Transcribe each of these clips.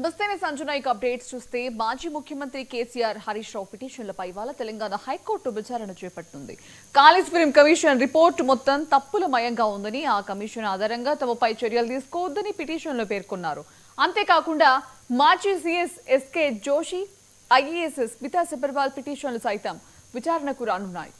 నమస్తే సంజునాయిక్ అప్డేట్స్ చూస్తే మాజీ ముఖ్యమంత్రి కేసీఆర్ హరీష్ రావు పిటిషన్లపై ఇవాళ తెలంగాణ హైకోర్టు విచారణ చేపట్టింది. కాళేశ్వరం కమిషన్ రిపోర్టు మొత్తం తప్పులమయంగా ఉందని, ఆ కమిషన్ ఆధారంగా తమపై చర్యలు తీసుకోవద్దని పిటిషన్లో పేర్కొన్నారు. అంతేకాకుండా మాజీ CS SK Joshi, IAS Smita Sabharwal పిటిషన్లు సైతం విచారణకు రానున్నాయి.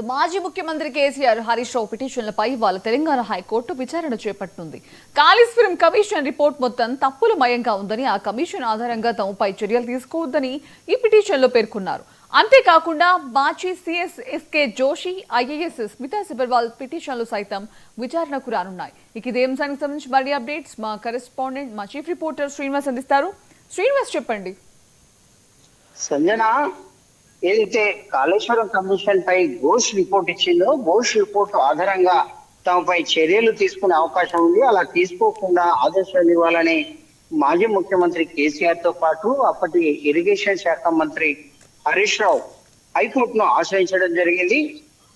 మాజీ ముఖ్యమంత్రి కేసీఆర్ హరీష్ రావు పిటిషన్లపై ఇవాళ తెలంగాణ హైకోర్టు విచారణ చేపట్టనుంది. కాళేశ్వరం కమిషన్ రిపోర్ట్ మొత్తం తప్పులమయంగా ఉందని, ఆ కమిషన్ ఆధారంగా తమపై చర్యలు తీసుకోవద్దని ఈ పిటిషన్లో పేర్కొన్నారు. అంతేకాకుండా మాజీ CS SK Joshi, IAS Smita Sabharwal పిటిషన్లు సైతం విచారణకు రానున్నాయి. ఇదే అంశానికి సంబంధించి మరిన్ని అప్డేట్స్ మా కరెస్పాండెంట్, మా చీఫ్ రిపోర్టర్ శ్రీనివాస్ అందిస్తారు. శ్రీనివాస్, చెప్పండి. సంజన, ఏదైతే కాళేశ్వరం కమిషన్ పై ఘోష్ రిపోర్ట్ ఇచ్చిందో, ఘోష్ రిపోర్ట్ ఆధారంగా తమపై చర్యలు తీసుకునే అవకాశం ఉంది. అలా తీసుకోకుండా ఆదేశాలు ఇవ్వాలని మాజీ ముఖ్యమంత్రి కేసీఆర్ తో పాటు అప్పటి ఇరిగేషన్ శాఖ మంత్రి హరీష్ రావు హైకోర్టును ఆశ్రయించడం జరిగింది.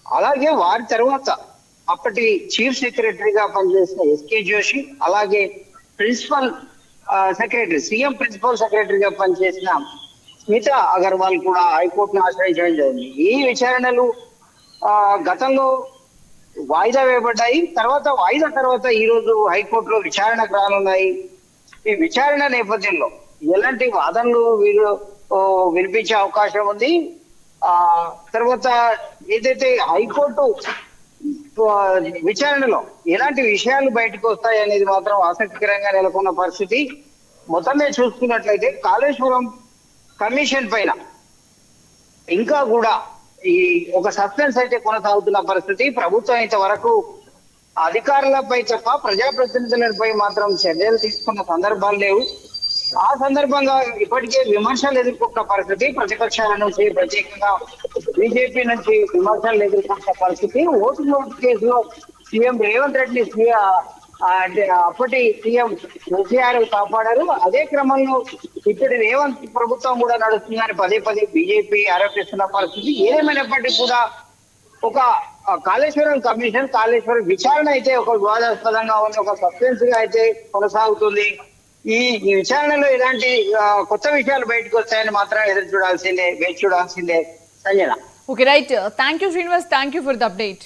అలాగే వారి తర్వాత అప్పటి చీఫ్ సెక్రటరీగా పనిచేసిన ఎస్కే జోషి, అలాగే ప్రిన్సిపల్ సెక్రటరీ, సీఎం ప్రిన్సిపల్ సెక్రటరీగా పనిచేసిన స్మితా అగర్వాల్ కూడా హైకోర్టును ఆశ్రయించడం జరిగింది. ఈ విచారణలు గతంలో వాయిదా వేయబడ్డాయి. వాయిదా తర్వాత ఈ రోజు హైకోర్టులో విచారణకు రానున్నాయి. ఈ విచారణ నేపథ్యంలో ఎలాంటి వాదనలు వీరు వినిపించే అవకాశం ఉంది. తర్వాత ఏదైతే హైకోర్టు విచారణలో ఎలాంటి విషయాలు బయటకు వస్తాయి అనేది మాత్రం ఆసక్తికరంగా నెలకొన్న పరిస్థితి. మొత్తమే చూసుకున్నట్లయితే కాళేశ్వరం కమిషన్ పైన ఇంకా కూడా ఈ ఒక సస్పెన్స్ అయితే కొనసాగుతున్న పరిస్థితి. ప్రభుత్వం ఇంతవరకు అధికారులపై తప్ప ప్రజాప్రతినిధులపై మాత్రం చర్యలు తీసుకున్న సందర్భాలు లేవు. ఆ సందర్భంగా ఇప్పటికే విమర్శలు ఎదుర్కొంటున్న పరిస్థితి. ప్రతిపక్షాల నుంచి, ప్రత్యేకంగా బీజేపీ నుంచి విమర్శలు ఎదుర్కొంటున్న పరిస్థితి. ఓటు నోటు కేసులో సీఎం రేవంత్ రెడ్డి అప్పటి సీఎం కేసీఆర్ కాపాడారు. అదే క్రమంలో ఇప్పటి రేవంత్ ప్రభుత్వం కూడా నడుస్తుందని పదే పదే బీజేపీ ఆరోపిస్తున్న పరిస్థితి. ఏదేమైనప్పటికీ కూడా ఒక కాళేశ్వరం కమిషన్, కాళేశ్వరం విచారణ అయితే ఒక వివాదాస్పదంగా ఉంది, ఒక సస్పెన్స్ గా అయితే కొనసాగుతుంది. ఈ విచారణలో ఎలాంటి కొత్త విషయాలు బయటకు వస్తాయని మాత్రం ఎదురు చూడాల్సిందే, వేచి చూడాల్సిందే. Sanjana. Okay, right. Thank you Srinivas, thank you for the update.